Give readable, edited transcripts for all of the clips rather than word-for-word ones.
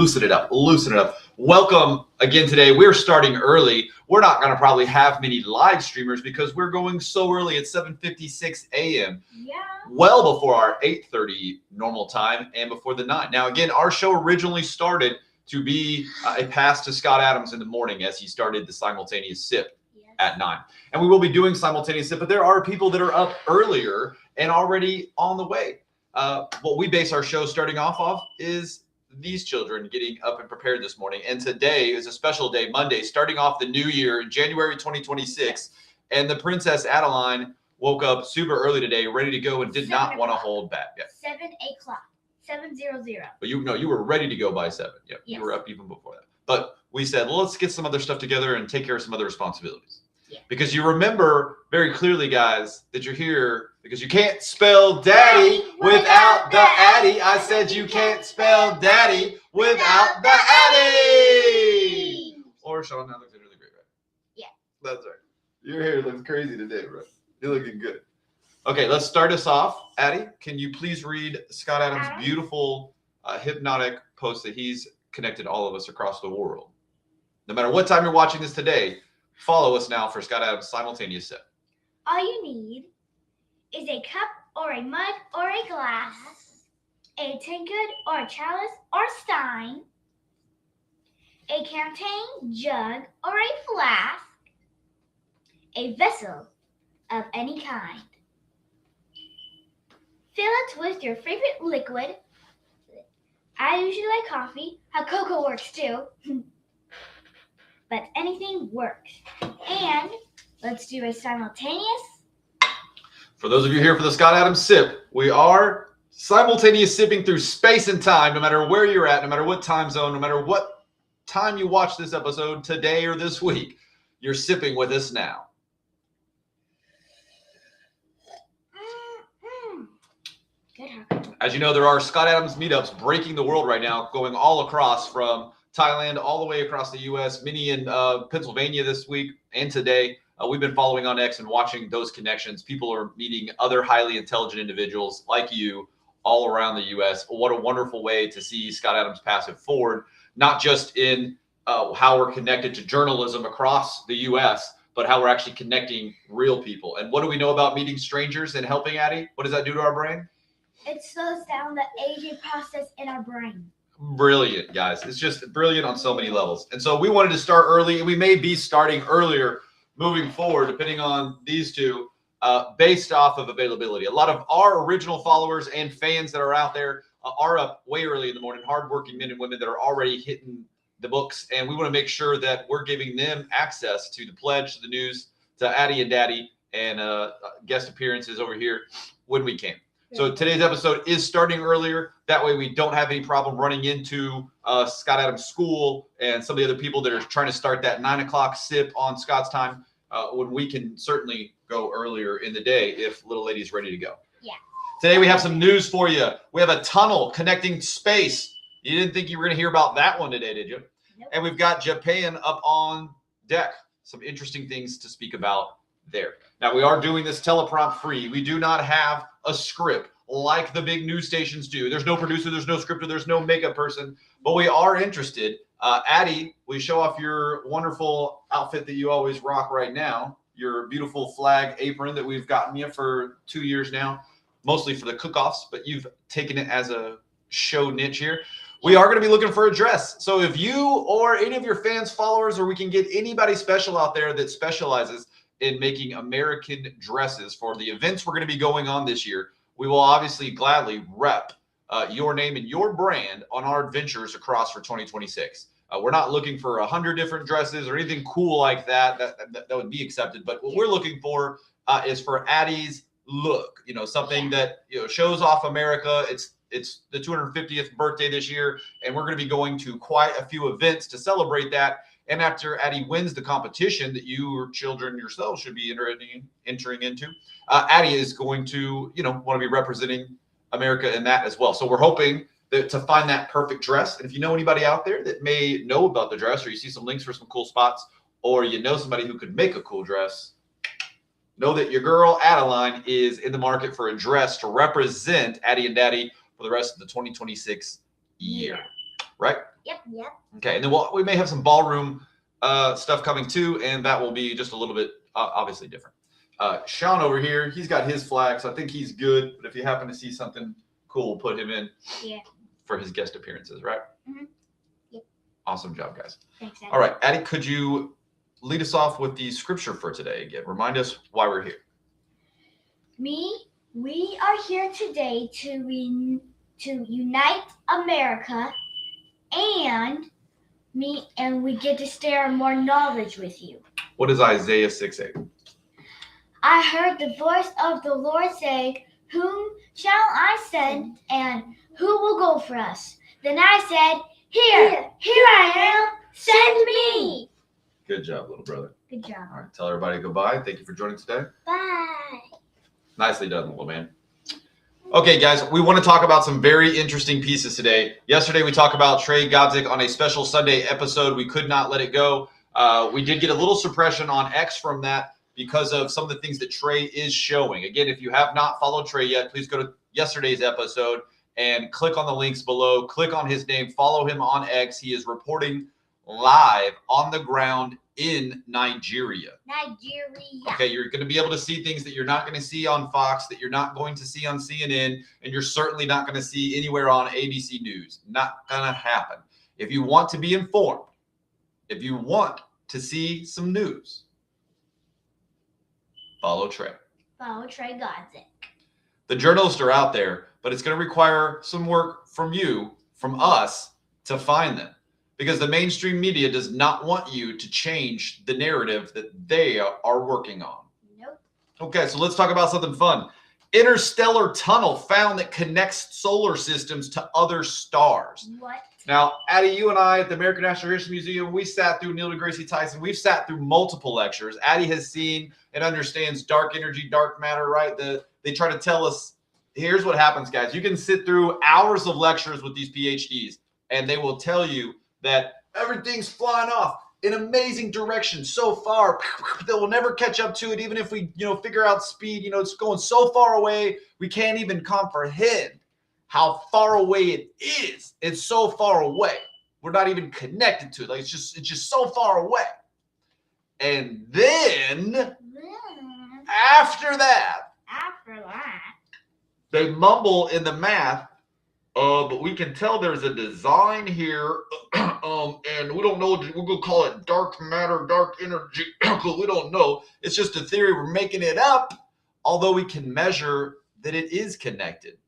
loosen it up, loosen it up. Welcome again today. We're starting early. We're not going to probably have many live streamers because we're going so early at 7:56 a.m. Yeah. Well before our 8:30 normal time and before the 9. Now, again, our show originally started to be a pass to Scott Adams in the morning as he started the simultaneous sip at 9. And we will be doing simultaneous sip, but there are people that are up earlier and already on the way. What we base our show starting off of is these children getting up and prepared this morning. And today is a special day, Monday, starting off the new year, January 2026. And the Princess Adeline woke up super early today, ready to go, and did not want to hold back. Yeah. 7 o'clock. 7:00. But you were ready to go by 7. Yeah, yes. You were up even before that. But we said, well, let's get some other stuff together and take care of some other responsibilities. Yeah. Because you remember very clearly, guys, that you're here because you can't spell daddy without the Addy. I said you can't spell daddy without the Addy. Or Sean, that looks really great, right? Yeah. That's right. Your hair looks crazy today, bro. You're looking good. Okay, let's start us off. Addy, can you please read Scott Adams' beautiful hypnotic post that he's connected all of us across the world? No matter what time you're watching this today, follow us now for Scott Adams' simultaneous sip. All you need is a cup or a mug or a glass, a tankard or a chalice or stein, a canteen, jug or a flask, a vessel of any kind. Fill it with your favorite liquid. I usually like coffee. How cocoa works too. But anything works. And let's do a simultaneous. For those of you here for the Scott Adams sip, we are simultaneous sipping through space and time, no matter where you're at, no matter what time zone, no matter what time you watch this episode today or this week, you're sipping with us now. Good. As you know, there are Scott Adams meetups breaking the world right now, going all across from Thailand all the way across the U.S., many in Pennsylvania this week and today. We've been following on X and watching those connections. People are meeting other highly intelligent individuals like you all around the U.S. What a wonderful way to see Scott Adams pass it forward, not just in how we're connected to journalism across the U.S., but how we're actually connecting real people. And what do we know about meeting strangers and helping, Addy? What does that do to our brain? It slows down the aging process in our brain. Brilliant, guys. It's just brilliant on so many levels. And so we wanted to start early, and we may be starting earlier moving forward, depending on these two, based off of availability. A lot of our original followers and fans that are out there are up way early in the morning, hardworking men and women that are already hitting the books. And we want to make sure that we're giving them access to the pledge, to the news, to Addy&Daddy, and guest appearances over here when we can. So today's episode is starting earlier. That way we don't have any problem running into Scott Adams' school and some of the other people that are trying to start that 9 o'clock sip on Scott's time when we can certainly go earlier in the day if little lady's ready to go. Yeah. Today we have some news for you. We have a tunnel connecting space. You didn't think you were going to hear about that one today, did you? Nope. And we've got Japan up on deck. Some interesting things to speak about there. Now, we are doing this teleprompt free. We do not have a script like the big news stations do. There's no producer, there's no scripter, there's no makeup person, but we are interested. Addy, will you show off your wonderful outfit that you always rock right now, your beautiful flag apron that we've gotten you for 2 years now, mostly for the cook-offs, but you've taken it as a show niche here. We are going to be looking for a dress. So if you or any of your fans, followers, or we can get anybody special out there that specializes in making American dresses for the events we're going to be going on this year, we will obviously gladly rep your name and your brand on our adventures across for 2026. We're not looking for 100 different dresses or anything cool like that. That would be accepted. But what we're looking for is for Addy's look, something that shows off America. It's the 250th birthday this year, and we're going to be going to quite a few events to celebrate that. And after Addy wins the competition that you or children yourselves should be entering into, Addy is going to, want to be representing America in that as well. So we're hoping to find that perfect dress. And if you know anybody out there that may know about the dress, or you see some links for some cool spots, or you know somebody who could make a cool dress, know that your girl Adeline is in the market for a dress to represent Addy&Daddy for the rest of the 2026 year. Right? Yep. Okay, and then we may have some ballroom stuff coming too, and that will be just a little bit obviously different. Sean over here, he's got his flag, so I think he's good. But if you happen to see something cool, we'll put him in for his guest appearances, right? Mm-hmm. Yep. Awesome job, guys. Thanks, Addy. All right, Addy, could you lead us off with the scripture for today again? Remind us why we're here. We are here today to unite America, and we get to share more knowledge with you. What is Isaiah 6:8? I heard the voice of the Lord say, "Whom shall I send, and who will go for us?" Then I said, Here I am, send me. Good job, little brother. Good job. All right, tell everybody goodbye. Thank you for joining today. Bye. Nicely done, little man. Okay, guys, we want to talk about some very interesting pieces today. Yesterday, we talked about Trey Godzik on a special Sunday episode. We could not let it go. We did get a little suppression on X from that because of some of the things that Trey is showing. Again, if you have not followed Trey yet, please go to yesterday's episode and click on the links below. Click on his name. Follow him on X. He is reporting live on the ground in Nigeria. Okay, you're going to be able to see things that you're not going to see on Fox, that you're not going to see on CNN, and you're certainly not going to see anywhere on ABC News. Not going to happen. If you want to be informed, if you want to see some news, follow Trey. Follow Trey Godzik. The journalists are out there, but it's going to require some work from you, from us, to find them. Because the mainstream media does not want you to change the narrative that they are working on. Nope. Okay, so let's talk about something fun. Interstellar tunnel found that connects solar systems to other stars. What? Now, Addy, you and I at the American Natural History Museum, we sat through Neil deGrasse Tyson. We've sat through multiple lectures. Addy has seen and understands dark energy, dark matter, right? They try to tell us, here's what happens, guys. You can sit through hours of lectures with these PhDs, and they will tell you that everything's flying off in amazing directions so far that we'll never catch up to it. Even if we, figure out speed, it's going so far away, we can't even comprehend how far away it is. It's so far away. We're not even connected to it. Like it's just so far away. And then after that, they mumble in the math. But we can tell there's a design here, and we don't know. We're going to call it dark matter, dark energy, because we don't know. It's just a theory. We're making it up, although we can measure that it is connected.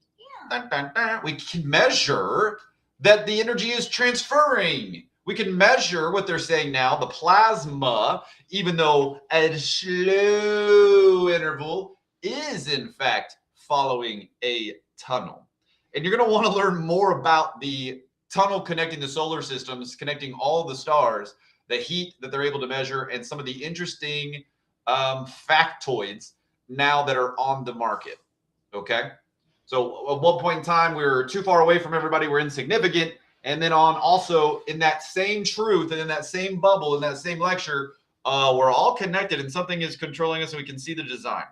Yeah. We can measure that the energy is transferring. We can measure what they're saying now, the plasma, even though a slow interval is, in fact, following a tunnel. And you're going to want to learn more about the tunnel connecting the solar systems, connecting all the stars, the heat that they're able to measure, and some of the interesting factoids now that are on the market. Okay? So at one point in time, we were too far away from everybody. We're insignificant. And then on also in that same truth and in that same bubble, in that same lecture, we're all connected and something is controlling us and we can see the design.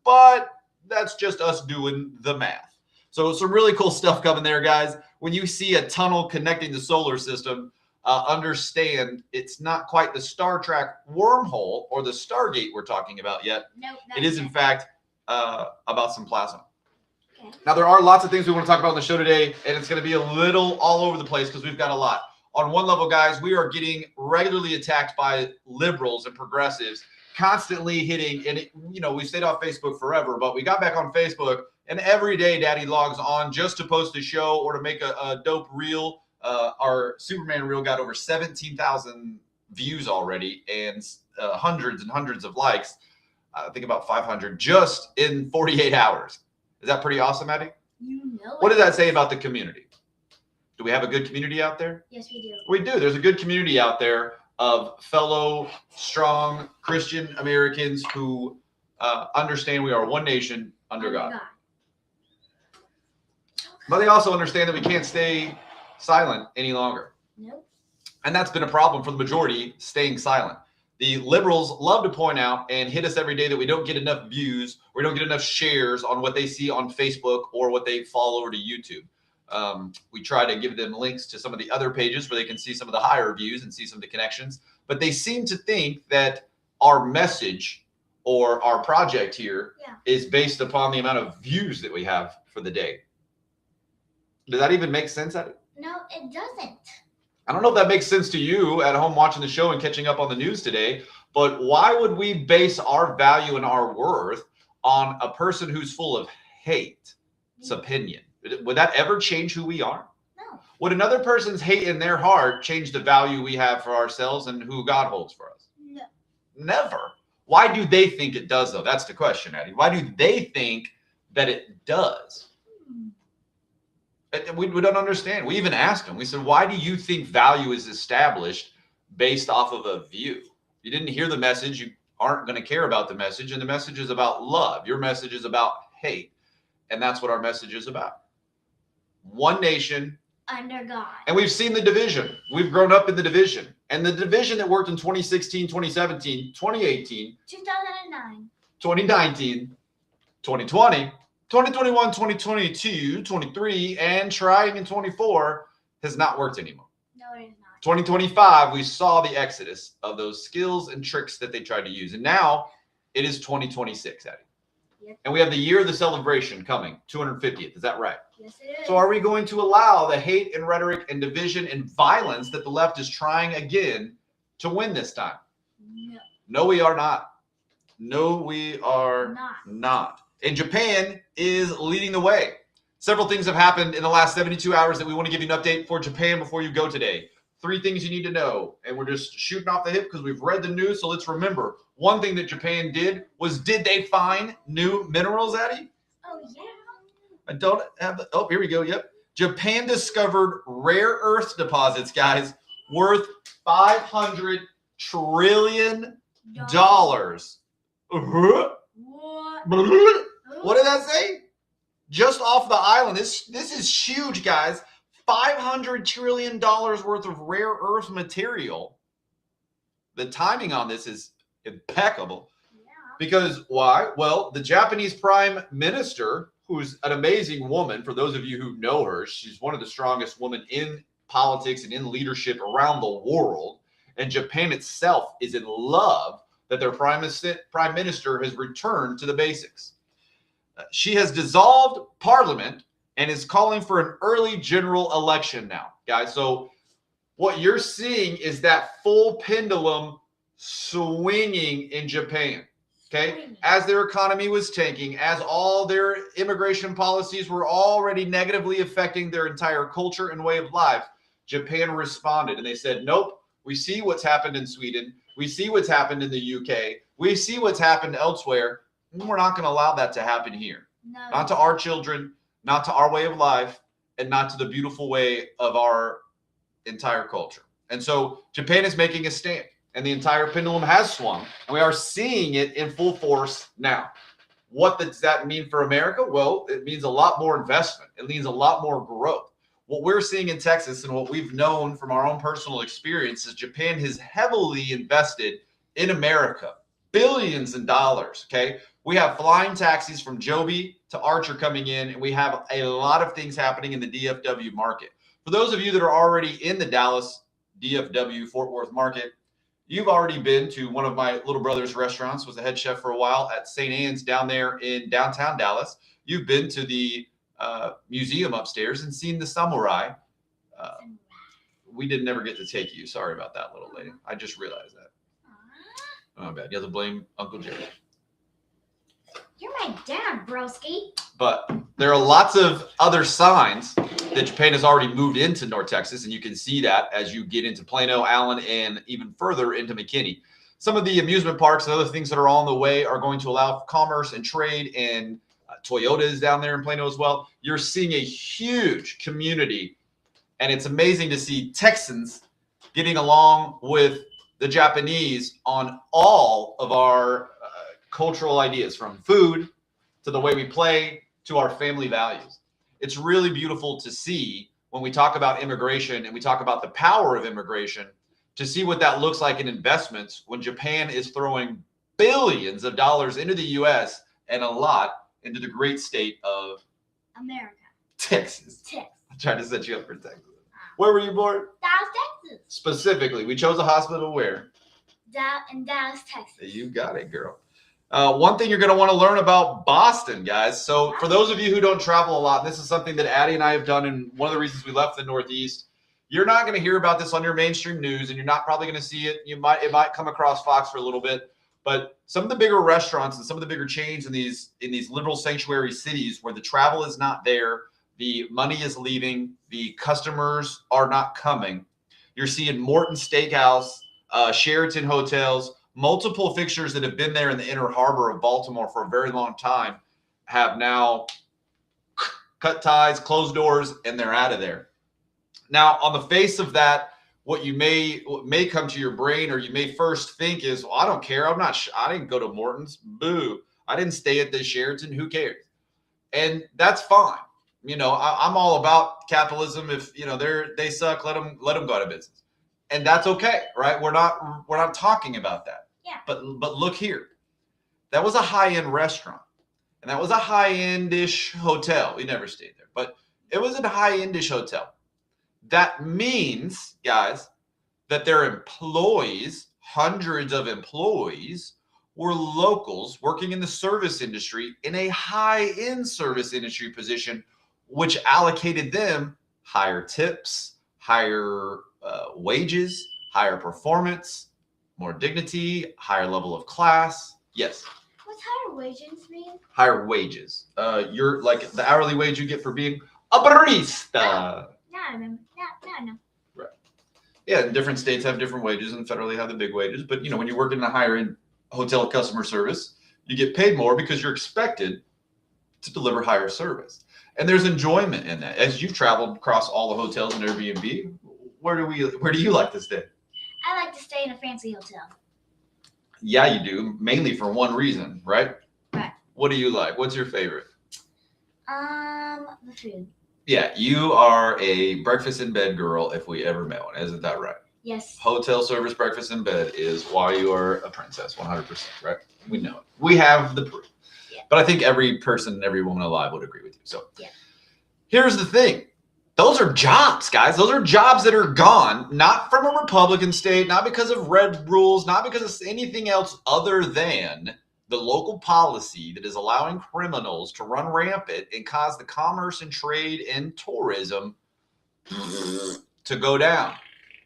But that's just us doing the math. So some really cool stuff coming there, guys. When you see a tunnel connecting the solar system, understand it's not quite the Star Trek wormhole or the Stargate we're talking about yet. Nope. It is, in fact, about some plasma. Okay. Now, there are lots of things we want to talk about on the show today, and it's going to be a little all over the place because we've got a lot. On one level, guys, we are getting regularly attacked by liberals and progressives, constantly hitting, and we stayed off Facebook forever, but we got back on Facebook. And every day, Daddy logs on just to post a show or to make a dope reel. Our Superman reel got over 17,000 views already and hundreds and hundreds of likes. I think about 500 just in 48 hours. Is that pretty awesome, Addy? What does that say about the community? Do we have a good community out there? Yes, we do. We do. There's a good community out there of fellow, strong Christian Americans who understand we are one nation under God. But they also understand that we can't stay silent any longer. Nope. And that's been a problem for the majority, staying silent. The liberals love to point out and hit us every day that we don't get enough views, or we don't get enough shares on what they see on Facebook or what they follow over to YouTube. We try to give them links to some of the other pages where they can see some of the higher views and see some of the connections. But they seem to think that our message or our project here is based upon the amount of views that we have for the day. Does that even make sense? No, it doesn't. I don't know if that makes sense to you at home watching the show and catching up on the news today, but why would we base our value and our worth on a person who's full of hate? It's opinion. Would that ever change who we are? No. Would another person's hate in their heart change the value we have for ourselves and who God holds for us? No. Never. Why do they think it does, though? That's the question, Addy. Why do they think that it does? We don't understand. We even asked them. We said, why do you think value is established based off of a view? You didn't hear the message. You aren't going to care about the message. And the message is about love. Your message is about hate. And that's what our message is about. One nation. Under God. And we've seen the division. We've grown up in the division. And the division that worked in 2016, 2017, 2018, 2009, 2019, 2020, 2021, 2022, 23, and trying in 24 has not worked anymore. No, it is not. 2025, we saw the exodus of those skills and tricks that they tried to use. And now it is 2026, Addy. Yep. And we have the year of the celebration coming, 250th. Is that right? Yes, it is. So are we going to allow the hate and rhetoric and division and violence that the left is trying again to win this time? No. No, we are not. No, we are not. And Japan is leading the way. Several things have happened in the last 72 hours that we want to give you an update for Japan before you go today. 3 things you need to know. And we're just shooting off the hip because we've read the news. So let's remember. One thing that Japan did was, did they find new minerals, Addy? Oh, yeah. I don't have the, oh, here we go. Yep. Japan discovered rare earth deposits, guys, worth $500 trillion. What? What did that say? Just off the island. This is huge, guys. $500 trillion worth of rare earth material. The timing on this is impeccable. Yeah. Because why? Well, the Japanese prime minister, who's an amazing woman, for those of you who know her, she's one of the strongest women in politics and in leadership around the world. And Japan itself is in love that their prime minister has returned to the basics. She has dissolved parliament and is calling for an early general election now, guys. So what you're seeing is that full pendulum swinging in Japan, okay? As their economy was tanking, as all their immigration policies were already negatively affecting their entire culture and way of life, Japan responded and they said, nope, we see what's happened in Sweden. We see what's happened in the UK. We see what's happened elsewhere. We're not going to allow that to happen here. No. Not to our children, not to our way of life, and not to the beautiful way of our entire culture. And so Japan is making a stand, and the entire pendulum has swung, and we are seeing it in full force now. What does that mean for America? Well, it means a lot more investment. It means a lot more growth. What we're seeing in Texas and what we've known from our own personal experience is Japan has heavily invested in America, billions in dollars, okay? We have flying taxis from Joby to Archer coming in, and we have a lot of things happening in the DFW market. For those of you that are already in the Dallas DFW Fort Worth market, you've already been to one of my little brother's restaurants, was the head chef for a while at St. Anne's down there in downtown Dallas. You've been to the museum upstairs and seen the samurai. We did never get to take you. Sorry about that, little lady. I just realized that. Oh, bad. You have to blame Uncle Jerry. You're my dad, broski. But there are lots of other signs that Japan has already moved into North Texas, and you can see that as you get into Plano, Allen, and even further into McKinney. Some of the amusement parks and other things that are on the way are going to allow commerce and trade, and Toyota is down there in Plano as well. You're seeing a huge community, and it's amazing to see Texans getting along with the Japanese on all of our cultural ideas, from food to the way we play to our family values. It's really beautiful to see when we talk about immigration and we talk about the power of immigration, to see what that looks like in investments when Japan is throwing billions of dollars into the U.S. and a lot into the great state of America. Texas. Texas. Trying to set you up for Texas. Where were you born? Dallas, Texas. Specifically, we chose a hospital where? In Dallas, Texas. You got it, girl. One thing you're going to want to learn about Boston, guys. So for those of you who don't travel a lot, this is something that Addy and I have done, and one of the reasons we left the Northeast. You're not going to hear about this on your mainstream news, and you're not probably going to see it. It might come across Fox for a little bit, but some of the bigger restaurants and some of the bigger chains in these liberal sanctuary cities where the travel is not there, the money is leaving, the customers are not coming. You're seeing Morton Steakhouse, Sheraton hotels, multiple fixtures that have been there in the inner harbor of Baltimore for a very long time have now cut ties, closed doors, and they're out of there. Now, on the face of that, what may come to your brain, or you may first think is, well, I don't care. I didn't go to Morton's. Boo. I didn't stay at the Sheraton. Who cares? And that's fine. I'm all about capitalism. If they suck, let them go out of business, and that's okay, right? We're not talking about that. Yeah. But look here, that was a high-end restaurant, and that was a high-end-ish hotel. We never stayed there, but it was a high-end-ish hotel. That means, guys, that their employees, hundreds of employees, were locals working in the service industry in a high-end service industry position, which allocated them higher tips, higher wages, higher performance, more dignity, higher level of class. Yes. What's higher wages mean? Higher wages. You're like the hourly wage you get for being a barista. No. Right. Yeah, different states have different wages, and federally have the big wages. But when you work in a higher end hotel customer service, you get paid more because you're expected to deliver higher service. And there's enjoyment in that. As you've traveled across all the hotels and Airbnb, where do you like to stay? I like to stay in a fancy hotel. Yeah, you do. Mainly for one reason, right? Right. What do you like? What's your favorite? The food. Yeah, you are a breakfast in bed girl if we ever met one. Isn't that right? Yes. Hotel service breakfast in bed is why you are a princess, 100%, right? We know it. We have the proof. Yeah. But I think every person, every woman alive would agree with you. So yeah. Here's the thing. Those are jobs, guys. Those are jobs that are gone, not from a Republican state, not because of red rules, not because of anything else other than the local policy that is allowing criminals to run rampant and cause the commerce and trade and tourism to go down.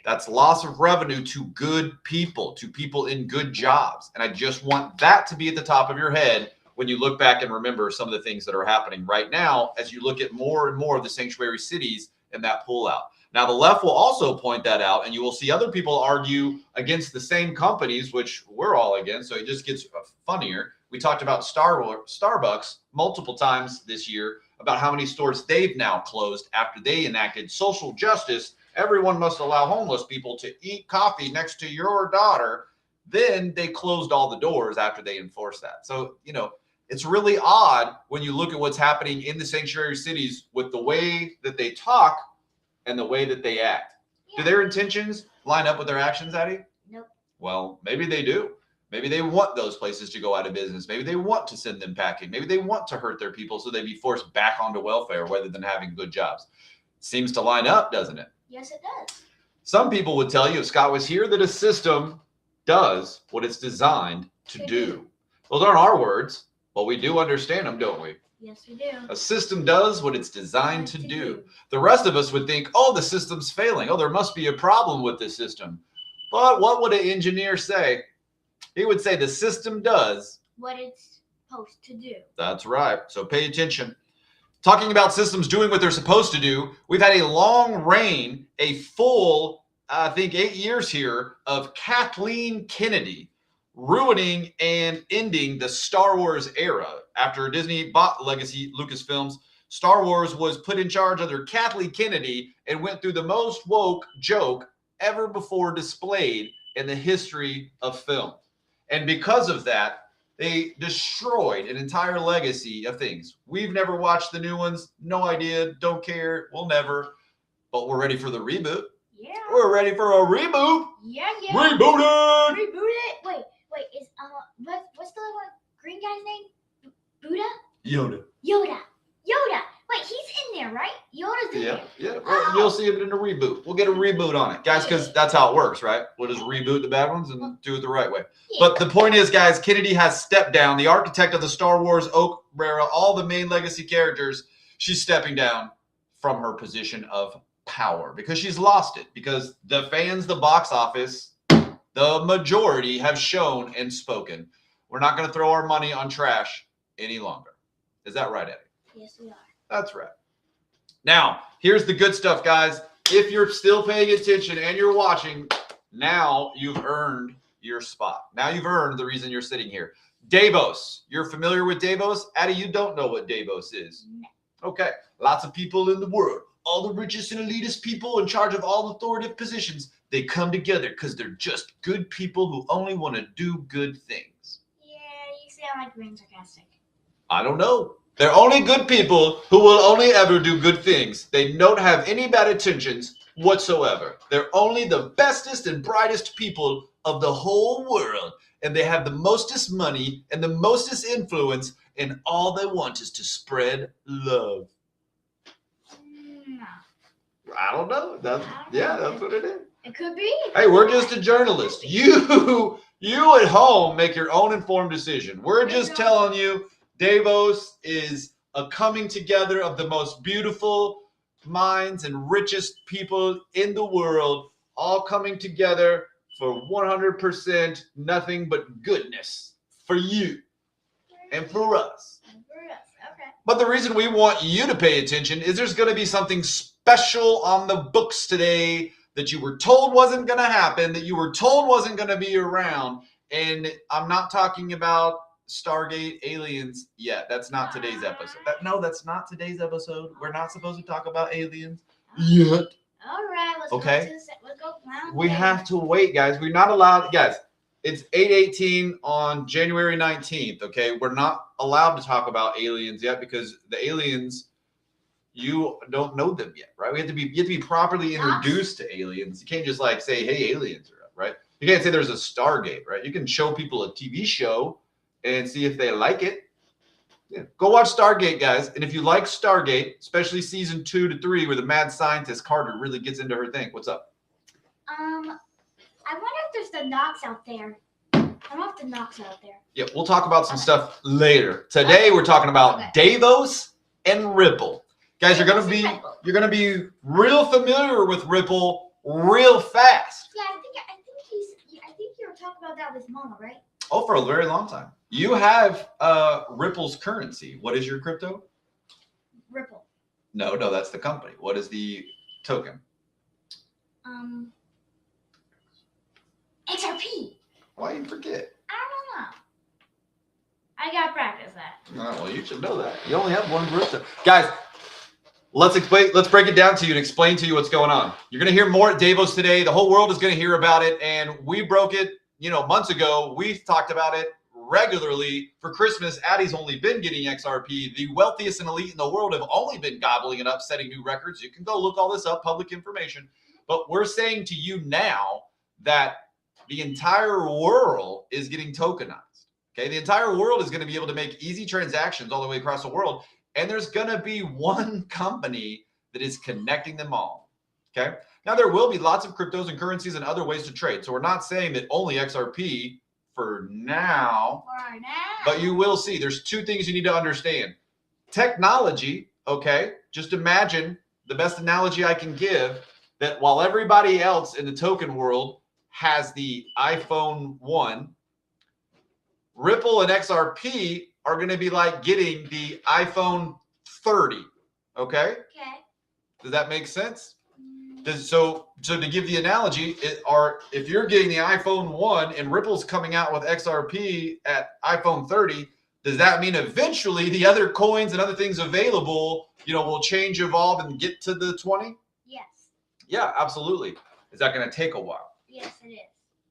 That's loss of revenue to good people, to people in good jobs. And I just want that to be at the top of your head when you look back and remember some of the things that are happening right now as you look at more and more of the sanctuary cities and that pullout. Now, the left will also point that out, and you will see other people argue against the same companies, which we're all against, so it just gets funnier. We talked about Starbucks multiple times this year about how many stores they've now closed after they enacted social justice. Everyone must allow homeless people to eat coffee next to your daughter. Then they closed all the doors after they enforced that. So, it's really odd when you look at what's happening in the sanctuary cities with the way that they talk and the way that they act. Yeah. Do their intentions line up with their actions, Addy? Nope. Well, maybe they do. Maybe they want those places to go out of business. Maybe they want to send them packing. Maybe they want to hurt their people so they be forced back onto welfare rather than having good jobs. Seems to line up, doesn't it? Yes, it does. Some people would tell you, if Scott was here, that a system does what it's designed to do. Those aren't our words, but we do understand them, don't we? Yes, we do. A system does what it's designed to do. The rest of us would think, oh, the system's failing. Oh, there must be a problem with the system. But what would an engineer say? He would say the system does what it's supposed to do. That's right. So pay attention. Talking about systems doing what they're supposed to do, we've had a long reign, a full, I think, 8 years here of Kathleen Kennedy ruining and ending the Star Wars era. After Disney bought Legacy Lucasfilms, Star Wars was put in charge under Kathleen Kennedy and went through the most woke joke ever before displayed in the history of film. And because of that, they destroyed an entire legacy of things. We've never watched the new ones. No idea. Don't care. We'll never. But we're ready for the reboot. Yeah. We're ready for a reboot. Yeah. Reboot it. Reboot it. Wait. Is what's the green guy's name? Buddha? Yoda. Wait, he's in there, there, right? Yoda's in there. Yeah. Well, you'll see it in a reboot. We'll get a reboot on it, guys, because that's how it works, right? We'll just reboot the bad ones and do it the right way. Yeah. But the point is, guys, Kennedy has stepped down. The architect of the Star Wars Oak era, all the main legacy characters, she's stepping down from her position of power because she's lost it. Because the fans, the box office, the majority have shown and spoken. We're not going to throw our money on trash any longer. Is that right, Eddie? Yes, we are. That's right. Now, here's the good stuff, guys. If you're still paying attention and you're watching, now you've earned your spot. Now you've earned the reason you're sitting here. DAVOS. You're familiar with DAVOS? Addie, you don't know what DAVOS is. No. Okay. Lots of people in the world, all the richest and elitist people in charge of all authoritative positions, they come together because they're just good people who only want to do good things. Yeah, you sound like you're being sarcastic. I don't know. They're only good people who will only ever do good things. They don't have any bad intentions whatsoever. They're only the bestest and brightest people of the whole world. And they have the mostest money and the mostest influence. And all they want is to spread love. No. I don't know. That's what it is. It could be. Hey, we're just a journalist. You at home make your own informed decision. We're just telling you DAVOS is a coming together of the most beautiful minds and richest people in the world, all coming together for 100% nothing but goodness for you and for us. Okay. But the reason we want you to pay attention is there's going to be something special on the books today that you were told wasn't going to happen, that you were told wasn't going to be around. And I'm not talking about Stargate aliens yet. That's not today's episode. That's not today's episode. We're not supposed to talk about aliens yet. All right. Let's go. Let's go. We have to wait, guys. We're not allowed. Guys, it's 8/18 on January 19th. Okay, we're not allowed to talk about aliens yet because the aliens, you don't know them yet, right? You have to be properly introduced to aliens. You can't just like say, "Hey, aliens are up," right? You can't say there's a Stargate, right? You can show people a TV show and see if they like it. Yeah. Go watch Stargate, guys. And if you like Stargate, especially season 2 to 3, where the mad scientist Carter really gets into her thing. What's up? I wonder if there's the Nox out there. I don't know if the Nox are out there. Yeah, we'll talk about some stuff later. Today we're talking about DAVOS and Ripple. Guys, you're gonna be real familiar with Ripple real fast. Yeah, I think you were talking about that with Mama, right? Oh, for a very long time. You have Ripple's currency. What is your crypto? Ripple. No, that's the company. What is the token? XRP. Why you forget? I don't know. I gotta practice that. Oh, well, you should know that. You only have one crypto. Guys, let's break it down to you and explain to you what's going on. You're gonna hear more at DAVOS today. The whole world is gonna hear about it, and we broke it, months ago. We've talked about it regularly. For Christmas, Addie's only been getting XRP. The wealthiest and elite in the world have only been gobbling it up, setting new records. You can go look all this up, public information. But we're saying to you now that the entire world is getting tokenized. Okay, the entire world is going to be able to make easy transactions all the way across the world. And there's going to be one company that is connecting them all. Okay, now there will be lots of cryptos and currencies and other ways to trade. So we're not saying that only XRP for now, but you will see there's two things you need to understand. Technology, okay, just imagine the best analogy I can give, that while everybody else in the token world has the iPhone 1, Ripple and XRP are going to be like getting the iPhone 30. Okay? Okay. Does that make sense? So to give the analogy, if you're getting the iPhone 1 and Ripple's coming out with XRP at iPhone 30, does that mean eventually the other coins and other things available, will change, evolve, and get to the 20? Yes. Yeah, absolutely. Is that going to take a while? Yes, it is.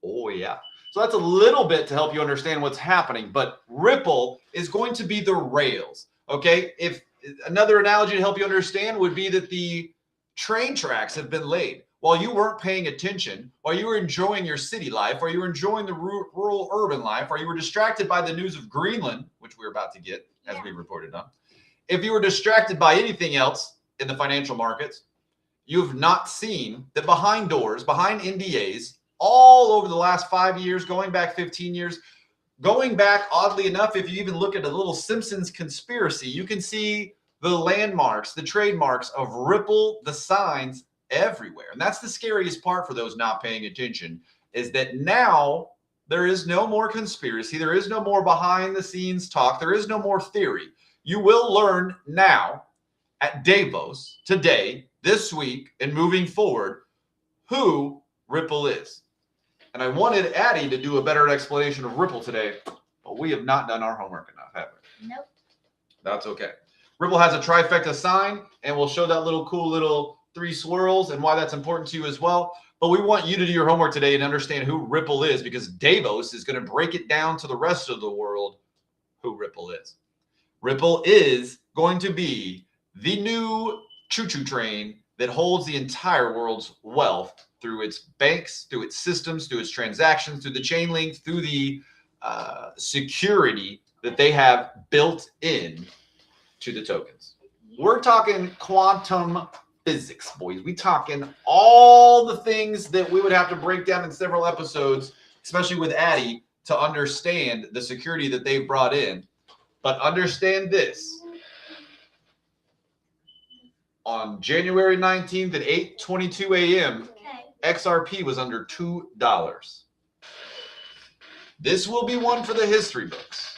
Oh, yeah. So that's a little bit to help you understand what's happening. But Ripple is going to be the rails. Okay? If another analogy to help you understand would be that the train tracks have been laid. While you weren't paying attention, while you were enjoying your city life, while you were enjoying the rural urban life, while you were distracted by the news of Greenland, which we're about to get, as we reported on. If you were distracted by anything else, in the financial markets, you've not seen that behind doors, behind NDAs, all over the last 5 years, going back 15 years, going back, oddly enough, if you even look at a little Simpsons conspiracy, you can see the landmarks, the trademarks of Ripple, the signs everywhere. And that's the scariest part for those not paying attention, is that now there is no more conspiracy. There is no more behind the scenes talk. There is no more theory. You will learn now at Davos today, this week, and moving forward, who Ripple is. And I wanted Addy to do a better explanation of Ripple today, but we have not done our homework enough, have we? Nope. That's okay. Ripple has a trifecta sign, and we'll show that little cool little 3 swirls and why that's important to you as well. But we want you to do your homework today and understand who Ripple is, because Davos is going to break it down to the rest of the world who Ripple is. Ripple is going to be the new choo-choo train that holds the entire world's wealth through its banks, through its systems, through its transactions, through the chain link, through the security that they have built in to the tokens. We're talking quantum physics, boys. We talking all the things that we would have to break down in several episodes, especially with Addy, to understand the security that they've brought in. But understand this. On January 19th at 8:22 a.m., XRP was under $2. This will be one for the history books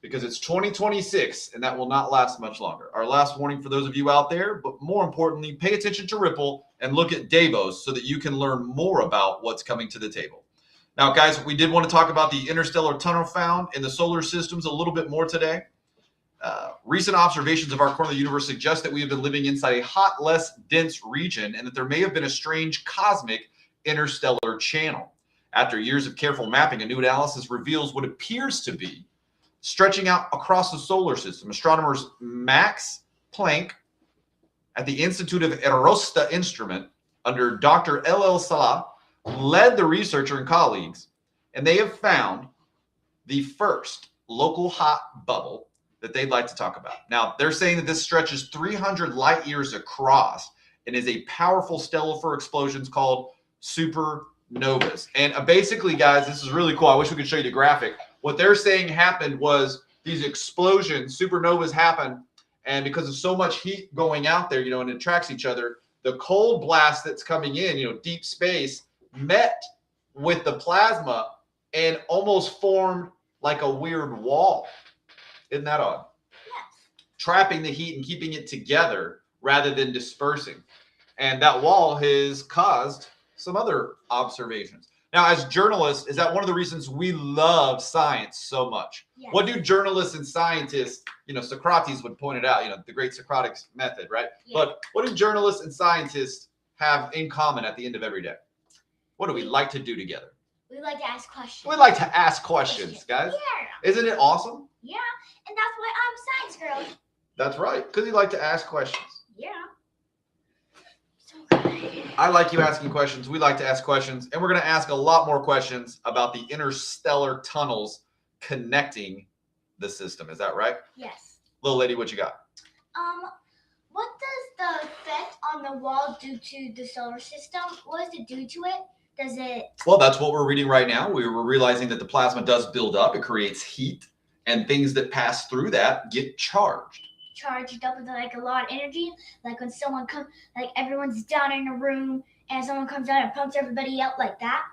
because it's 2026 and that will not last much longer. Our last warning for those of you out there, but more importantly, pay attention to Ripple and look at Davos so that you can learn more about what's coming to the table. Now, guys, we did want to talk about the interstellar tunnel found in the solar systems a little bit more today. Recent observations of our corner of the universe suggest that we have been living inside a hot, less dense region and that there may have been a strange cosmic interstellar channel. After years of careful mapping, a new analysis reveals what appears to be stretching out across the solar system. Astronomers Max Planck at the Institute of Erosta Instrument under Dr. L.L. Salah led the researcher and colleagues, and they have found the first local hot bubble that they'd like to talk about. Now, they're saying that this stretches 300 light years across and is a powerful stellar explosions called supernovas. And basically, guys, this is really cool. I wish we could show you the graphic. What they're saying happened was these explosions, supernovas happen, and because of so much heat going out there, and it attracts each other, the cold blast that's coming in, deep space, met with the plasma and almost formed like a weird wall. Isn't that odd? Yes. Trapping the heat and keeping it together rather than dispersing. And that wall has caused some other observations. Now, as journalists, is that one of the reasons we love science so much? Yes. What do journalists and scientists, Socrates would point it out, the great Socratic method, right? Yes. But what do journalists and scientists have in common at the end of every day? What do we like to do together? We like to ask questions. We like to ask questions, guys. Yeah. Isn't it awesome? Yeah, and that's why I'm science girl. That's right, because you like to ask questions. Yeah. So good. I like you asking questions. We like to ask questions, and we're going to ask a lot more questions about the interstellar tunnels connecting the system. Is that right? Yes. Little lady, what you got? What does the effect on the wall do to the solar system? What does it do to it? Does it? Well, that's what we're reading right now. We were realizing that the plasma does build up. It creates heat, and things that pass through that get charged. Charged up with a lot of energy. Like when someone comes, like everyone's down in a room, and someone comes out and pumps everybody up like that.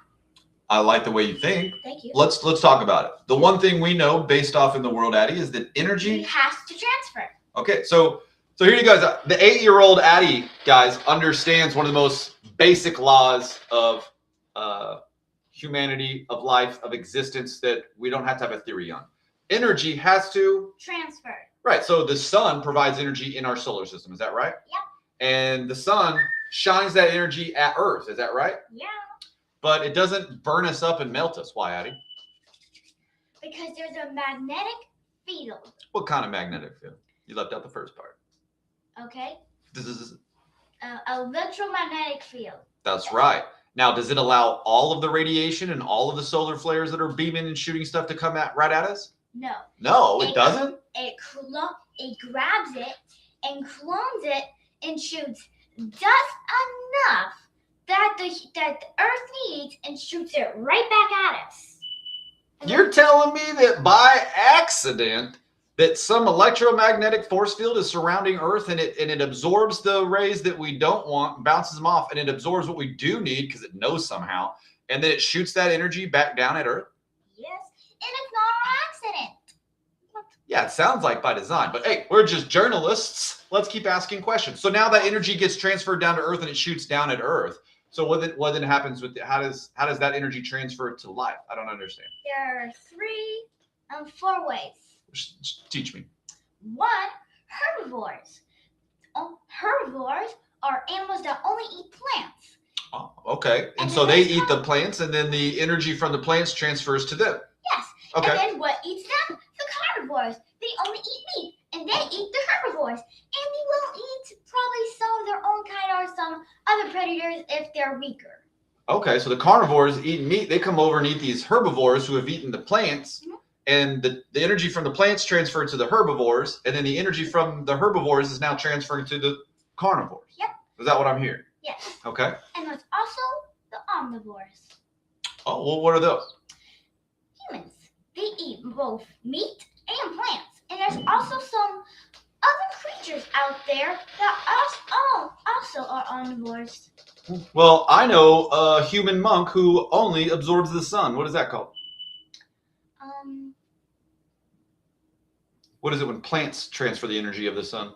I like the way you think. Thank you. Let's talk about it. The one thing we know based off in the world, Addy, is that energy it has to transfer. Okay, so here you guys, the 8-year-old Addy, guys, understands one of the most basic laws of humanity, of life, of existence that we don't have to have a theory on. Energy has to transfer. Right. So the sun provides energy in our solar system. Is that right? Yep. And the sun shines that energy at Earth. Is that right? Yeah. But it doesn't burn us up and melt us. Why, Addy? Because there's a magnetic field. What kind of magnetic field? You left out the first part. Okay. Electromagnetic field. That's right. Now, does it allow all of the radiation and all of the solar flares that are beaming and shooting stuff to come right at us? No. No, it doesn't? It grabs it and clones it and shoots just enough that the Earth needs and shoots it right back at us. You're telling me that by accident that some electromagnetic force field is surrounding Earth and it absorbs the rays that we don't want, bounces them off, and it absorbs what we do need because it knows somehow, and then it shoots that energy back down at Earth? Yes, and it's not an accident. Yeah, it sounds like by design, but hey, we're just journalists. Let's keep asking questions. So now that energy gets transferred down to Earth and it shoots down at Earth. So what then happens with how does that energy transfer to life? I don't understand. There are 4 ways. Teach me. 1, herbivores. Herbivores are animals that only eat plants. Oh, okay. And so they eat the plants, and then the energy from the plants transfers to them. Yes. Okay. And then what eats them? The carnivores. They only eat meat, and they eat the herbivores. And they will eat probably some of their own kind or some other predators if they're weaker. Okay, so the carnivores eat meat. They come over and eat these herbivores who have eaten the plants. Mm-hmm. And the energy from the plants transferred to the herbivores, and then the energy from the herbivores is now transferring to the carnivores. Yep. Is that what I'm hearing? Yes. Okay. And there's also the omnivores. Oh, well, what are those? Humans. They eat both meat and plants. And there's also some other creatures out there that also are omnivores. Well, I know a human monk who only absorbs the sun. What is that called? What is it when plants transfer the energy of the sun?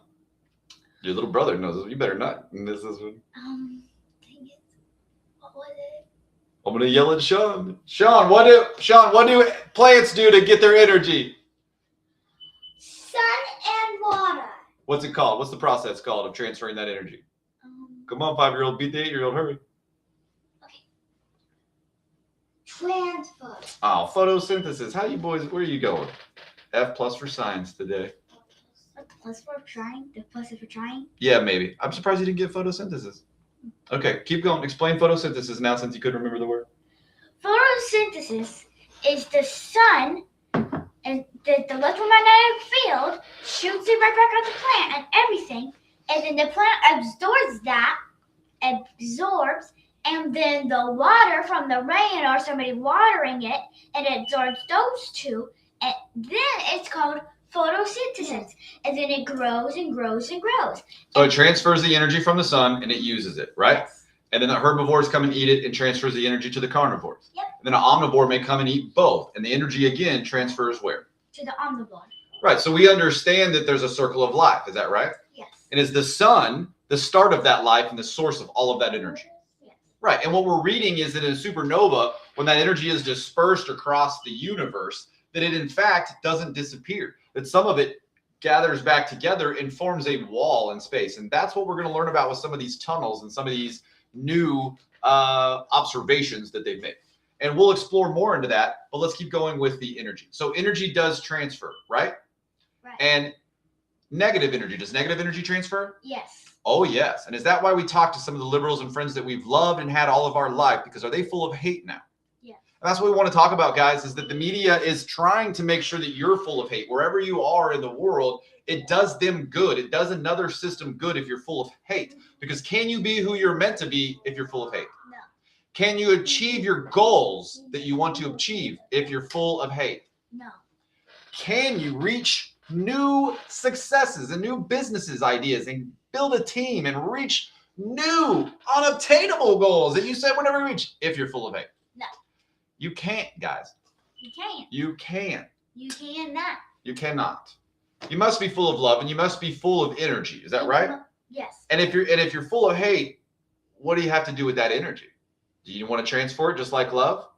Your little brother knows this. You better not. This is dang it. What was it? I'm gonna yell at Sean. Sean, what do plants do to get their energy? Sun and water. What's it called? What's the process called of transferring that energy? Come on, 5-year-old, beat the 8-year-old, hurry. Okay. Transfer. Oh, photosynthesis. How you boys? Where are you going? F+ for science today. The plus for trying? The plus for trying? Yeah, maybe. I'm surprised you didn't get photosynthesis. Okay, keep going. Explain photosynthesis now since you couldn't remember the word. Photosynthesis is the sun and the electromagnetic field shoots it right back at the plant and everything. And then the plant absorbs, and then the water from the rain or somebody watering it, and it absorbs those two. And then it's called photosynthesis. And then it grows and grows and grows. So it transfers the energy from the sun and it uses it, right? Yes. And then the herbivores come and eat it and transfers the energy to the carnivores. Yep. And then an omnivore may come and eat both. And the energy again transfers where? To the omnivore. Right. So we understand that there's a circle of life. Is that right? Yes. And is the sun the start of that life and the source of all of that energy? Yes. Right. And what we're reading is that in a supernova, when that energy is dispersed across the universe, that it in fact doesn't disappear, that some of it gathers back together and forms a wall in space. And that's what we're going to learn about with some of these tunnels and some of these new observations that they've made. And we'll explore more into that, but let's keep going with the energy. So energy does transfer, right? Right. And negative energy, does negative energy transfer? Yes. Oh, yes. And is that why we talk to some of the liberals and friends that we've loved and had all of our life? Because are they full of hate now? And that's what we want to talk about, guys, is that the media is trying to make sure that you're full of hate. Wherever you are in the world, it does them good. It does another system good if you're full of hate. Because can you be who you're meant to be if you're full of hate? No. Can you achieve your goals that you want to achieve if you're full of hate? No. Can you reach new successes and new businesses ideas and build a team and reach new unobtainable goals that you said we'll never reach if you're full of hate? No. You can't, guys. You can't. You can't. You cannot. You cannot. You must be full of love and you must be full of energy. Is that right? Yes. And if you're full of hate, what do you have to do with that energy? Do you want to transfer it just like love?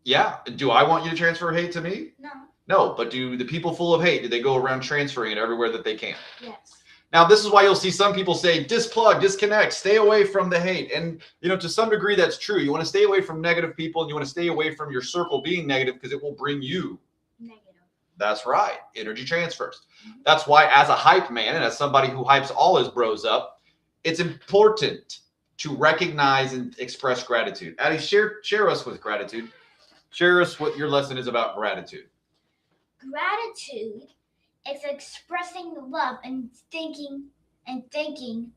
Yeah. Do I want you to transfer hate to me? No. No. But do the people full of hate, do they go around transferring it everywhere that they can? Yes. Now, this is why you'll see some people say, displug, disconnect, stay away from the hate. And, to some degree, that's true. You want to stay away from negative people and you want to stay away from your circle being negative because it will bring you negative. That's right. Energy transfers. Mm-hmm. That's why as a hype man and as somebody who hypes all his bros up, it's important to recognize and express gratitude. Addy, share us with gratitude. Share us what your lesson is about gratitude. Gratitude It's expressing love and thanking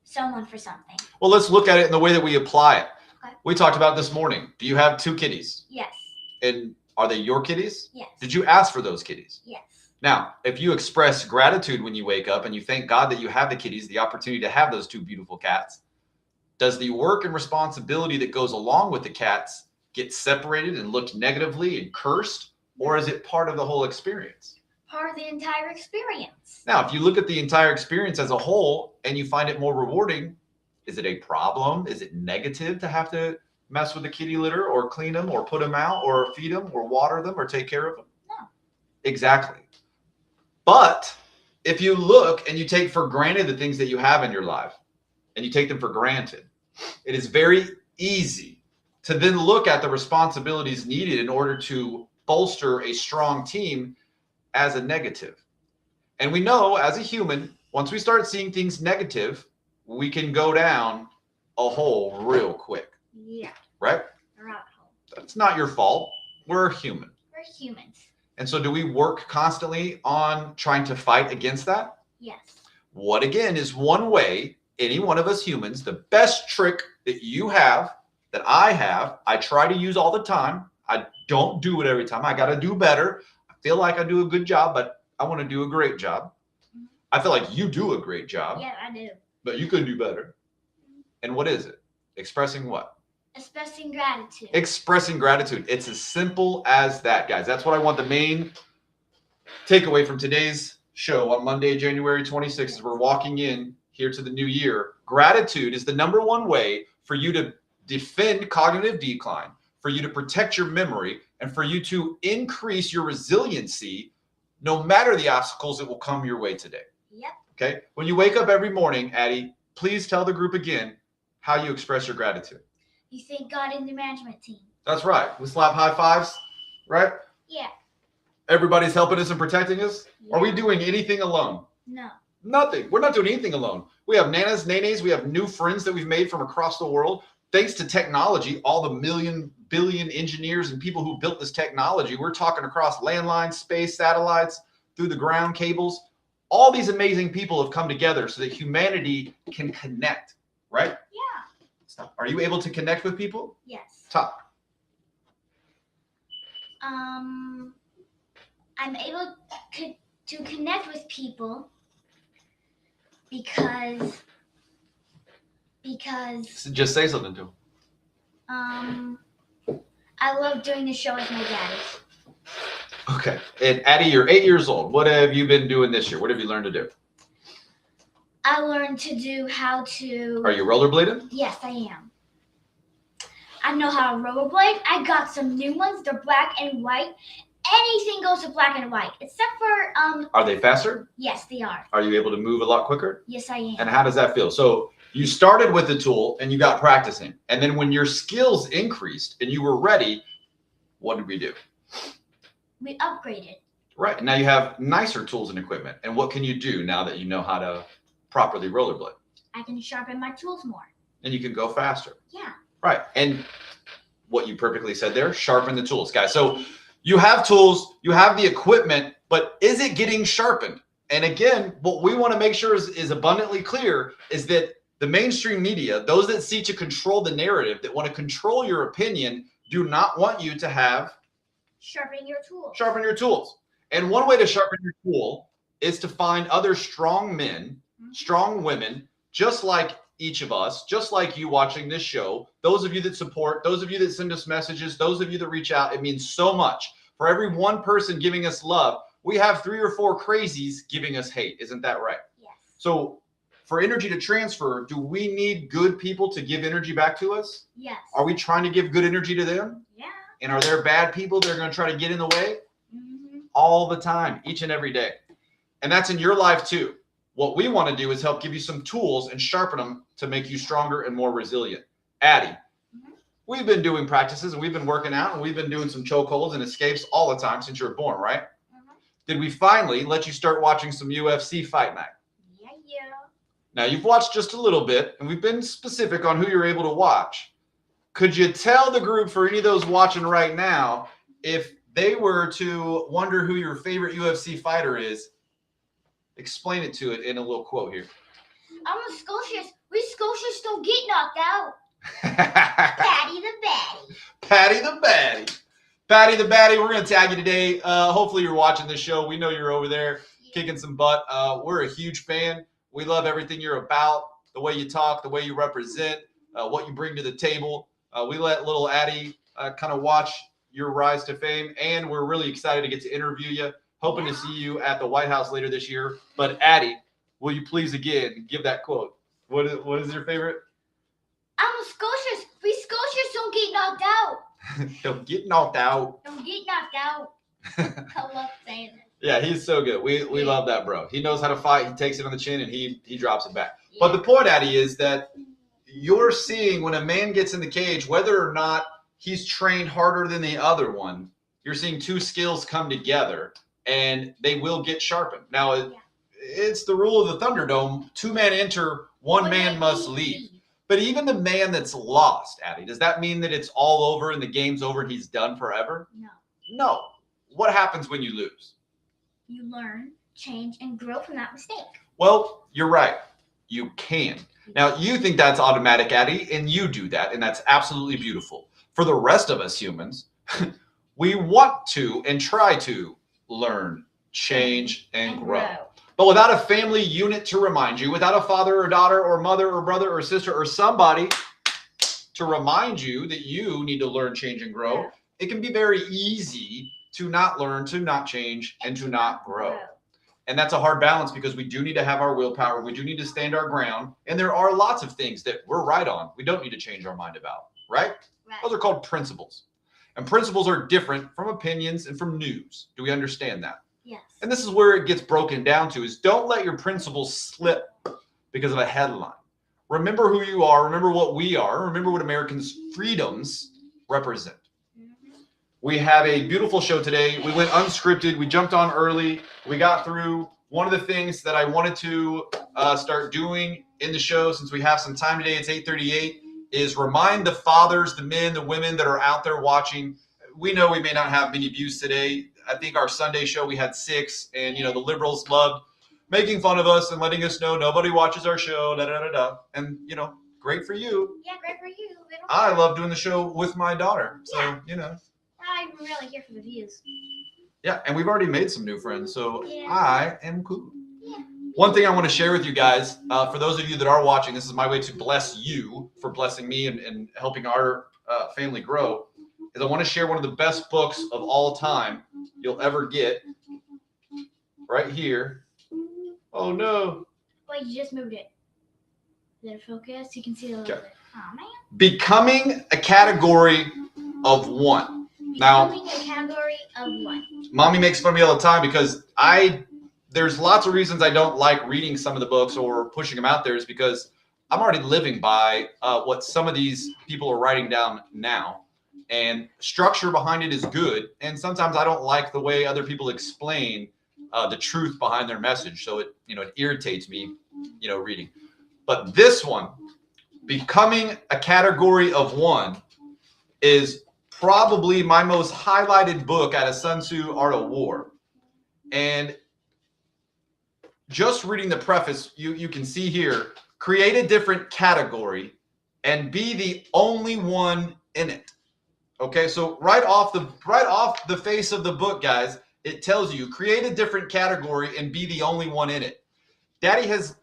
someone for something. Well, let's look at it in the way that we apply it. Okay. We talked about this morning. Do you have 2 kitties? Yes. And are they your kitties? Yes. Did you ask for those kitties? Yes. Now, if you express gratitude when you wake up and you thank God that you have the kitties, the opportunity to have those 2 beautiful cats, does the work and responsibility that goes along with the cats get separated and looked negatively and cursed, or is it part of the whole experience? Part of the entire experience. Now, if you look at the entire experience as a whole and you find it more rewarding, is it a problem? Is it negative to have to mess with the kitty litter or clean them or put them out or feed them or water them or take care of them? No. Exactly. But if you look and you take for granted the things that you have in your life and you take them for granted, it is very easy to then look at the responsibilities needed in order to bolster a strong team as a negative. And we know as a human, once we start seeing things negative, we can go down a hole real quick. Yeah. Right? A rabbit hole. That's not your fault. We're human. We're humans. And so do we work constantly on trying to fight against that? Yes. What again is one way, any one of us humans, the best trick that you have, that I try to use all the time. I don't do it every time. I got to do better. I feel like I do a good job, but I want to do a great job. I feel like you do a great job. Yeah, I do. But you could do better. And what is it? Expressing what? Expressing gratitude. Expressing gratitude. It's as simple as that, guys. That's what I want the main takeaway from today's show on Monday, January 26th, as we're walking in here to the new year. Gratitude is the #1 way for you to defend cognitive decline, for you to protect your memory, and for you to increase your resiliency no matter the obstacles that will come your way today. Yep. Okay? When you wake up every morning, Addie, please tell the group again how you express your gratitude. You thank God in the management team. That's right. We slap high fives, right? Yeah. Everybody's helping us and protecting us. Yeah. Are we doing anything alone? No. Nothing. We're not doing anything alone. We have nanas, nenes. We have new friends that we've made from across the world. Thanks to technology, all the billion engineers and people who built this technology, we're talking across landlines, space, satellites, through the ground cables. All these amazing people have come together so that humanity can connect, right? Yeah. Are you able to connect with people? Yes. Talk. I'm able to connect with people because Just say something to them. I love doing the show with my daddy. Okay. And Addie, you're 8 years old. What have you been doing this year? What have you learned to do? I learned to do how to. Are you rollerblading? Yes, I am. I know how to rollerblade. I got some new ones. They're black and white. Anything goes to black and white, except for Are they faster? Yes, they are. Are you able to move a lot quicker? Yes, I am. And how does that feel? So you started with the tool and you got practicing. And then when your skills increased and you were ready, what did we do? We upgraded. Right. And now you have nicer tools and equipment. And what can you do now that you know how to properly rollerblade? I can sharpen my tools more. And you can go faster. Yeah. Right. And what you perfectly said there, sharpen the tools, guys. So you have tools, you have the equipment, but is it getting sharpened? And again, what we want to make sure is abundantly clear is that the mainstream media, those that seek to control the narrative, that want to control your opinion, do not want you to have Sharpen your tools. sharpen your tools. And one way to sharpen your tool is to find other strong men, strong women, just like each of us, just like you watching this show, those of you that support, those of you that send us messages, those of you that reach out. It means so much. For every one person giving us love, we have 3 or 4 crazies giving us hate. Isn't that right? Yes. So for energy to transfer, do we need good people to give energy back to us? Yes. Are we trying to give good energy to them? Yeah. And are there bad people that are going to try to get in the way? Mm-hmm. All the time, each and every day. And that's in your life too. What we want to do is help give you some tools and sharpen them to make you stronger and more resilient. Addie, we've been doing practices and we've been working out and we've been doing some chokeholds and escapes all the time since you were born, right? Did we finally let you start watching some UFC Fight Night? Yeah. Now, you've watched just a little bit and we've been specific on who you're able to watch. Could you tell the group, for any of those watching right now, if they were to wonder who your favorite UFC fighter is, Explain it to it in a little quote here. I'm a Scotias. We Scotias don't get knocked out. Patty the Batty. Patty the Batty. Patty the Batty, we're going to tag you today. Hopefully you're watching this show. We know you're over there kicking some butt. We're a huge fan. We love everything you're about, the way you talk, the way you represent, what you bring to the table. We let little Addy kind of watch your rise to fame, and we're really excited to get to interview you. Hoping to see you at the White House later this year. But Addy, will you please again give that quote? What is your favorite? I'm a Scotias. We Scotias don't get knocked out. Don't get knocked out. Don't get knocked out. I love saying it. Yeah, he's so good. We love that, bro. He knows how to fight. He takes it on the chin and he drops it back. Yeah. But the point, Addy, is that you're seeing when a man gets in the cage, whether or not he's trained harder than the other one, you're seeing two skills come together and they will get sharpened. Now, it's the rule of the Thunderdome. 2 men enter, one man must leave. But even the man that's lost, Addy, does that mean that it's all over and the game's over and he's done forever? No. No. What happens when you lose? You learn, change, and grow from that mistake. Well, you're right. You can. Now, you think that's automatic, Addy, and you do that, and that's absolutely beautiful. For the rest of us humans, we want to and try to learn, change, and grow. But without a family unit to remind you, without a father or daughter or mother or brother or sister or somebody to remind you that you need to learn, change, and grow, it can be very easy to not learn, to not change, and to not grow. And that's a hard balance because we do need to have our willpower. We do need to stand our ground. And there are lots of things that we're right on. We don't need to change our mind about, right? Those are called principles. And principles are different from opinions and from news. Do we understand that? Yes. And this is where it gets broken down to is don't let your principles slip because of a headline. Remember who you are. Remember what we are. Remember what Americans' freedoms represent. We have a beautiful show today. We went unscripted. We jumped on early. We got through. One of the things that I wanted to start doing in the show, since we have some time today, it's 8:38, is remind the fathers, the men, the women that are out there watching. We know we may not have many views today. I think our Sunday show, we had 6. And, the liberals loved making fun of us and letting us know nobody watches our show, da-da-da-da. And, great for you. Yeah, great for you. I love doing the show with my daughter. So, I'm really here for the views. Yeah, and we've already made some new friends, so I am cool. Yeah. One thing I want to share with you guys, for those of you that are watching, this is my way to bless you for blessing me and helping our family grow, is I want to share one of the best books of all time you'll ever get right here. Oh, no. Wait, you just moved it. Did it focus? You can see a little bit. Oh, man. Becoming a category of one. Becoming a category of one. Mommy makes fun of me all the time because there's lots of reasons I don't like reading some of the books or pushing them out there is because I'm already living by what some of these people are writing down now. And structure behind it is good. And sometimes I don't like the way other people explain the truth behind their message. So it irritates me, reading. But this one, Becoming a Category of One, is probably my most highlighted book out of Sun Tzu, Art of War. And just reading the preface, you can see here, create a different category and be the only one in it. Okay, so right off the face of the book, guys, it tells you create a different category and be the only one in it. Daddy has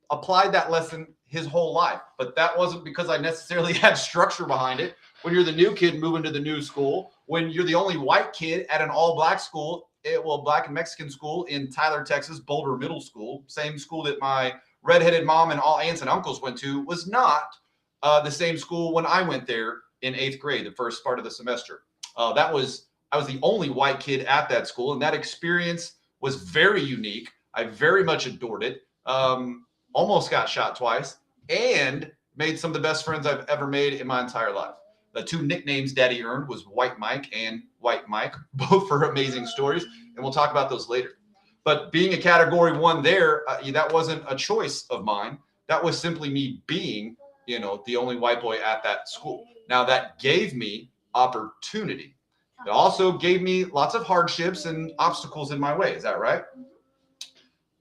applied that lesson his whole life, but that wasn't because I necessarily had structure behind it. When you're the new kid moving to the new school, when you're the only white kid at an all-black school, black and Mexican school in Tyler, Texas, Boulder Middle School, same school that my redheaded mom and all aunts and uncles went to, was not the same school when I went there in 8th grade, the first part of the semester. I was the only white kid at that school, and that experience was very unique. I very much adored it. Almost got shot twice, and made some of the best friends I've ever made in my entire life. The 2 nicknames Daddy earned was White Mike and White Mike, both for amazing stories, and we'll talk about those later. But being a category 1 there, that wasn't a choice of mine. That was simply me being, the only white boy at that school. Now that gave me opportunity. It also gave me lots of hardships and obstacles in my way. Is that right?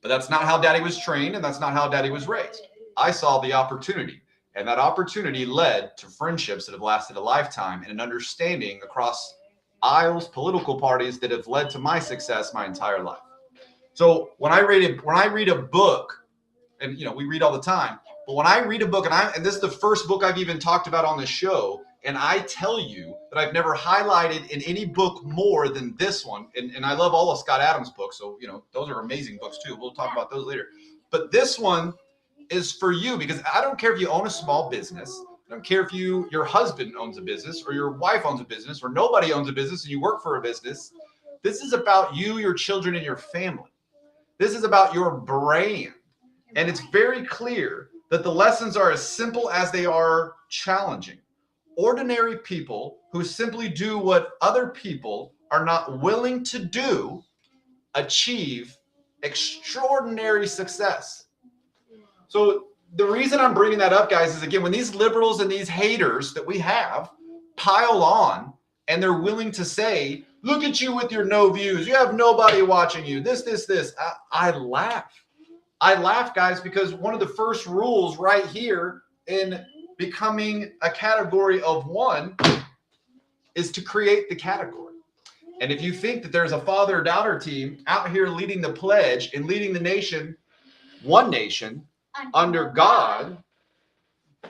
But that's not how Daddy was trained, and that's not how Daddy was raised. I saw the opportunity, and that opportunity led to friendships that have lasted a lifetime and an understanding across aisles, political parties that have led to my success my entire life. So when I read a book, and we read all the time, but when I read a book, and this is the first book I've even talked about on the show, and I tell you that I've never highlighted in any book more than this one, and I love all of Scott Adams' books, so those are amazing books too. We'll talk about those later. But this one is for you, because I don't care if you own a small business. I don't care if your husband owns a business, or your wife owns a business, or nobody owns a business and you work for a business. This is about you, your children, and your family. This is about your brand. And it's very clear that the lessons are as simple as they are challenging. Ordinary people who simply do what other people are not willing to do achieve extraordinary success. So the reason I'm bringing that up, guys, is again, when these liberals and these haters that we have pile on and they're willing to say, look at you with your no views, you have nobody watching you, this, I laugh. I laugh, guys, because one of the first rules right here in becoming a category of one is to create the category. And if you think that there's a father-daughter team out here leading the pledge and leading the nation, one nation, under God,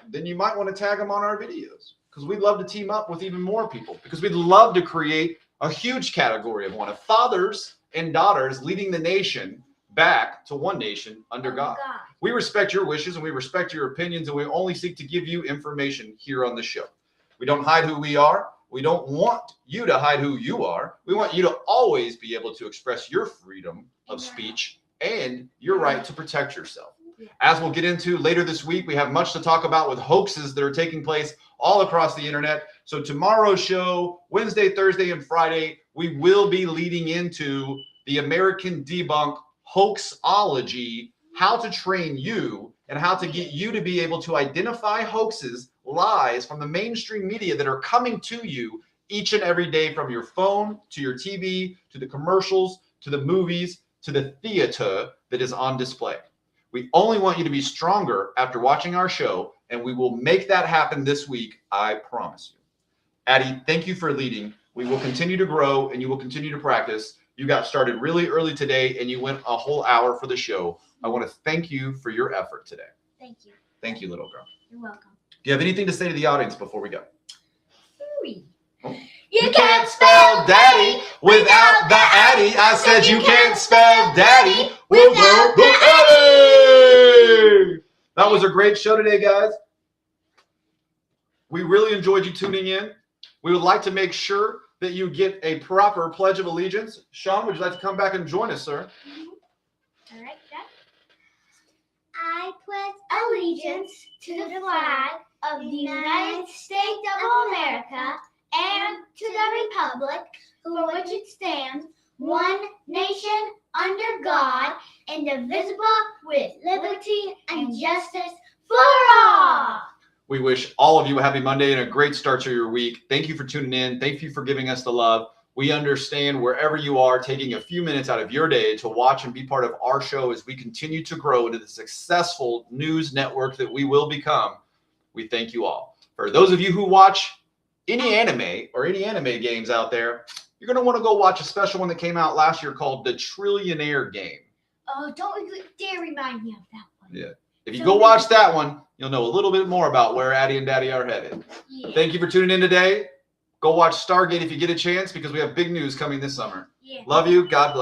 then you might want to tag them on our videos, because we'd love to team up with even more people, because we'd love to create a huge category of one, of fathers and daughters leading the nation back to one nation under God. We respect your wishes and we respect your opinions, and we only seek to give you information here on the show. We don't hide who we are. We don't want you to hide who you are. We want you to always be able to express your freedom of speech and your right to protect yourself. As we'll get into later this week, we have much to talk about with hoaxes that are taking place all across the internet. So tomorrow's show, Wednesday, Thursday, and Friday, we will be leading into the American Debunk Hoaxology, how to train you and how to get you to be able to identify hoaxes, lies from the mainstream media that are coming to you each and every day, from your phone to your TV, to the commercials, to the movies, to the theater that is on display. We only want you to be stronger after watching our show, and we will make that happen this week, I promise you. Addy, thank you for leading. We will continue to grow, and you will continue to practice. You got started really early today, and you went a whole hour for the show. I want to thank you for your effort today. Thank you. Thank you, little girl. You're welcome. Do you have anything to say to the audience before we go? Oh. You can't spell daddy without the Addy. I said you can't spell daddy without the Addy. That was a great show today, guys. We really enjoyed you tuning in. We would like to make sure that you get a proper Pledge of Allegiance. Sean, would you like to come back and join us, sir? All right, Dad. I pledge allegiance to the flag of the United States of America and to the republic for which it stands, one nation under God, indivisible, with liberty and justice for all. We wish all of you a happy Monday and a great start to your week. Thank you for tuning in. Thank you for giving us the love. We understand wherever you are, taking a few minutes out of your day to watch and be part of our show as we continue to grow into the successful news network that we will become. We thank you all. For those of you who watch any anime or any anime games out there, you're going to want to go watch a special one that came out last year called The Trillionaire Game. Oh, don't dare remind me of that one. Yeah. If you go watch that one, you'll know a little bit more about where Addy and Daddy are headed. Yeah. Thank you for tuning in today. Go watch Stargate if you get a chance, because we have big news coming this summer. Yeah. Love you. God bless.